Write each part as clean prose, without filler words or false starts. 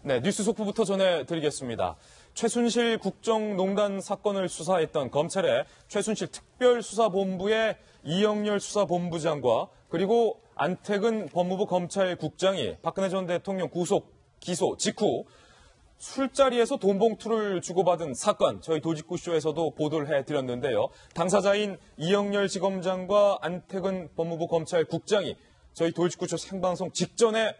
네, 뉴스 속보부터 전해드리겠습니다. 최순실 국정농단 사건을 수사했던 검찰의 최순실 특별수사본부의 이영렬 수사본부장과 그리고 안태근 법무부 검찰국장이 박근혜 전 대통령 구속, 기소 직후 술자리에서 돈 봉투를 주고받은 사건, 저희 도직구쇼에서도 보도를 해드렸는데요. 당사자인 이영렬 지검장과 안태근 법무부 검찰국장이 저희 도직구쇼 생방송 직전에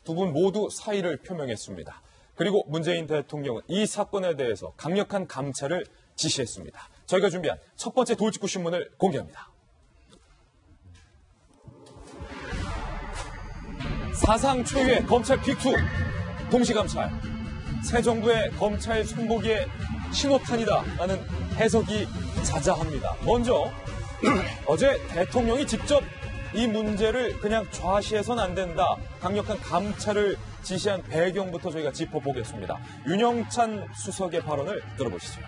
두 분 모두 사의를 표명했습니다. 그리고 문재인 대통령은 이 사건에 대해서 강력한 감찰을 지시했습니다. 저희가 준비한 첫 번째 도직구 신문을 공개합니다. 사상 초유의 검찰 빅2 동시감찰. 새 정부의 검찰 손보기에 신호탄이다라는 해석이 자자합니다. 먼저 어제 대통령이 직접 이 문제를 그냥 좌시해서는 안 된다. 강력한 감찰을 지시한 배경부터 저희가 짚어보겠습니다. 윤영찬 수석의 발언을 들어보시죠.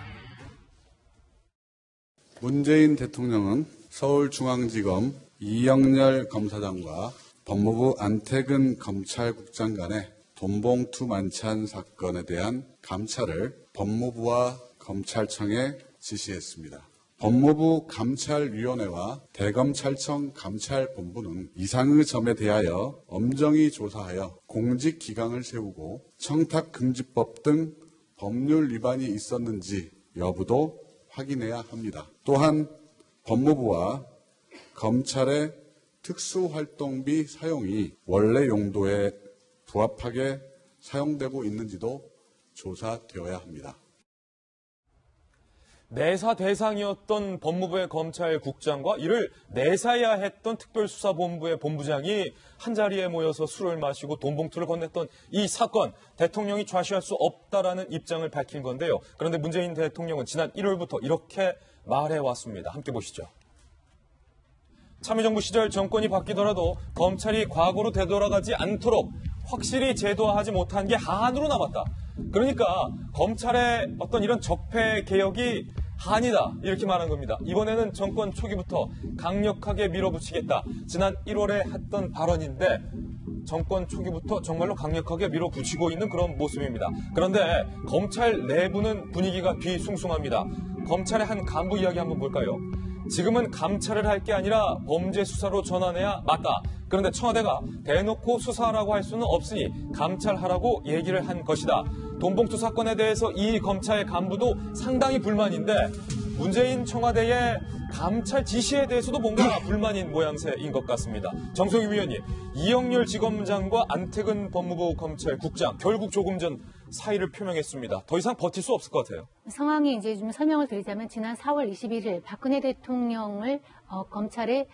문재인 대통령은 서울중앙지검 이영렬 검사장과 법무부 안태근 검찰국장 간의 돈봉투 만찬 사건에 대한 감찰을 법무부와 검찰청에 지시했습니다. 법무부 감찰위원회와 대검찰청 감찰본부는 이상의 점에 대하여 엄정히 조사하여 공직기강을 세우고 청탁금지법 등 법률 위반이 있었는지 여부도 확인해야 합니다. 또한 법무부와 검찰의 특수활동비 사용이 원래 용도에 부합하게 사용되고 있는지도 조사되어야 합니다. 내사 대상이었던 법무부의 검찰국장과 이를 내사해야 했던 특별수사본부의 본부장이 한자리에 모여서 술을 마시고 돈 봉투를 건넸던 이 사건, 대통령이 좌시할 수 없다라는 입장을 밝힌 건데요. 그런데 문재인 대통령은 지난 1월부터 이렇게 말해왔습니다. 함께 보시죠. 참여정부 시절 정권이 바뀌더라도 검찰이 과거로 되돌아가지 않도록 확실히 제도화하지 못한 게 한으로 남았다. 그러니까 검찰의 어떤 이런 적폐 개혁이 한이다 이렇게 말한 겁니다. 이번에는 정권 초기부터 강력하게 밀어붙이겠다. 지난 1월에 했던 발언인데 정권 초기부터 정말로 강력하게 밀어붙이고 있는 그런 모습입니다. 그런데 검찰 내부는 분위기가 뒤숭숭합니다. 검찰의 한 간부 이야기 한번 볼까요? 지금은 감찰을 할 게 아니라 범죄 수사로 전환해야 맞다. 그런데 청와대가 대놓고 수사라고 할 수는 없으니 감찰하라고 얘기를 한 것이다. 돈봉투 사건에 대해서 이 검찰 간부도 상당히 불만인데 문재인 청와대의 감찰 지시에 대해서도 뭔가 불만인 모양새인 것 같습니다. 정성희 위원님, 이영렬 지검장과 안태근 법무부 검찰국장 결국 조금 전 사의를 표명했습니다. 더 이상 버틸 수 없을 것 같아요. 상황이 이제 좀 설명을 드리자면 지난 4월 21일 박근혜 대통령을 검찰에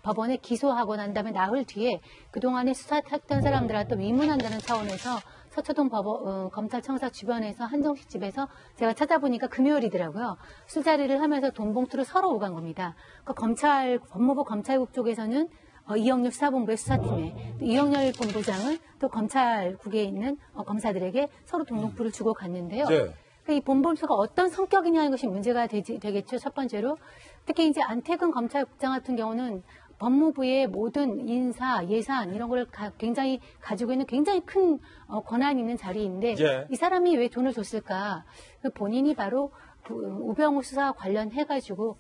법원에 기소하고 난 다음에 나흘 뒤에 그동안에 수사했던 사람들한테 위문한다는 차원에서 서초동 검찰청사 주변에서 한정식 집에서 제가 찾아보니까 금요일이더라고요. 술자리를 하면서 돈 봉투를 서로 오간 겁니다. 그러니까 법무부 검찰국 쪽에서는 이영렬 수사본부의 수사팀에 이영렬 본부장은 또 검찰국에 있는 검사들에게 서로 돈 봉투를 주고 갔는데요. 네. 이 본봉투가 어떤 성격이냐는 것이 문제가 되겠죠. 첫 번째로 특히 이제 안태근 검찰국장 같은 경우는 법무부의 모든 인사, 예산 이런 걸 굉장히 가지고 있는 굉장히 큰 권한이 있는 자리인데 이 사람이 왜 돈을 줬을까? 본인이 바로 우병우 수사와 관련해가지고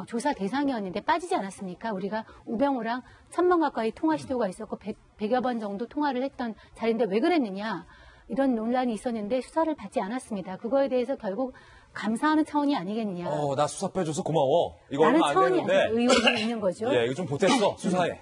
조사 대상이었는데 빠지지 않았습니까? 우리가 우병우랑 1000번 가까이 통화 시도가 있었고 100여 번 정도 통화를 했던 자리인데 왜 그랬느냐? 이런 논란이 있었는데 수사를 받지 않았습니다. 그거에 대해서 결국 감사하는 차원이 아니겠느냐. 나 수사 빼줘서 고마워. 이거 라는 얼마 안 차원이 되는데. 의혹이 있는 거죠. 예, 이거 좀 보탰어. 수사해.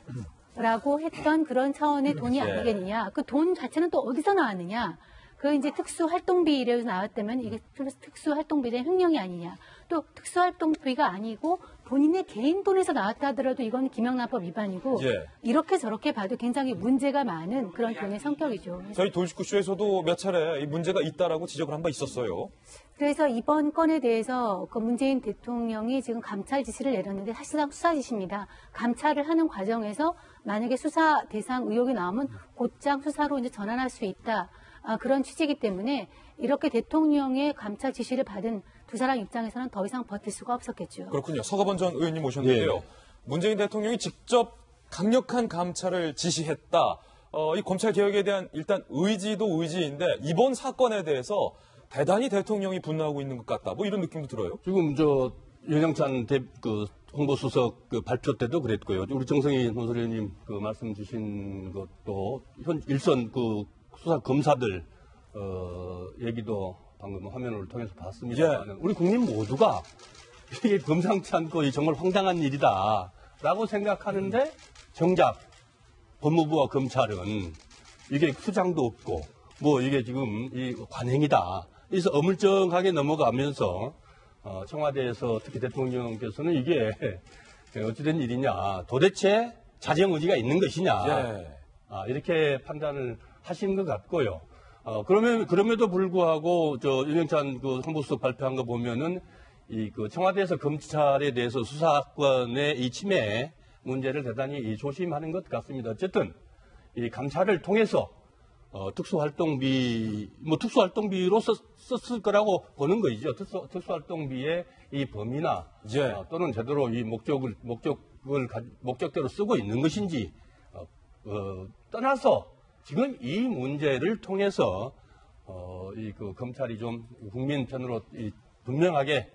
라고 했던 그런 차원의 돈이 아니겠느냐. 그 돈 자체는 또 어디서 나왔느냐. 그 이제 특수활동비로 나왔다면 이게 특수활동비의 횡령이 아니냐. 또 특수활동비가 아니고 본인의 개인 돈에서 나왔다 하더라도 이건 김영란법 위반이고 이렇게 저렇게 봐도 굉장히 문제가 많은 그런 돈의 성격이죠. 저희 도직구쇼에서도 몇 차례 이 문제가 있다라고 지적을 한 바 있었어요. 그래서 이번 건에 대해서 그 문재인 대통령이 지금 감찰 지시를 내렸는데 사실상 수사 지시입니다. 감찰을 하는 과정에서 만약에 수사 대상 의혹이 나오면 곧장 수사로 이제 전환할 수 있다. 그런 취지이기 때문에 이렇게 대통령의 감찰 지시를 받은 두 사람 입장에서는 더 이상 버틸 수가 없었겠죠. 그렇군요. 서가번 전 의원님 오셨는데요. 문재인 대통령이 직접 강력한 감찰을 지시했다. 이 검찰 개혁에 대한 일단 의지도 의지인데 이번 사건에 대해서 대단히 대통령이 분노하고 있는 것 같다. 뭐 이런 느낌도 들어요. 지금 윤영찬 홍보수석 발표 때도 그랬고요. 우리 정성희 논설위원님 말씀 주신 것도 일선 수사 검사들 얘기도 방금 화면을 통해서 봤습니다. 예. 우리 국민 모두가 이게 범상치 않고 정말 황당한 일이다라고 생각하는데 정작 법무부와 검찰은 이게 수장도 없고 이게 지금 이 관행이다. 그래서 어물쩡하게 넘어가면서 청와대에서 특히 대통령께서는 이게 어찌된 일이냐, 도대체 자정 의지가 있는 것이냐, 이렇게 판단을 하신 것 같고요. 그럼에도 불구하고 윤영찬 홍보수석 발표한 거 보면은 청와대에서 검찰에 대해서 수사권의 이 침해 문제를 대단히 조심하는 것 같습니다. 어쨌든 이 감찰을 통해서 특수활동비로 썼을 거라고 보는 거죠. 특수활동비의 이 범위나 또는 제대로 이 목적대로 쓰고 있는 것인지 떠나서 지금 이 문제를 통해서 검찰이 좀 국민 편으로 분명하게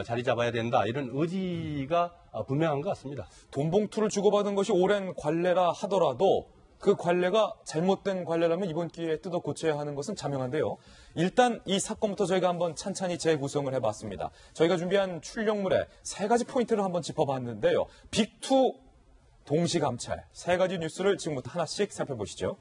자리 잡아야 된다. 이런 의지가 분명한 것 같습니다. 돈 봉투를 주고받은 것이 오랜 관례라 하더라도 그 관례가 잘못된 관례라면 이번 기회에 뜯어 고쳐야 하는 것은 자명한데요. 일단 이 사건부터 저희가 한번 찬찬히 재구성을 해봤습니다. 저희가 준비한 출력물에 3가지 포인트를 한번 짚어봤는데요. 빅2 동시감찰 3가지 뉴스를 지금부터 하나씩 살펴보시죠.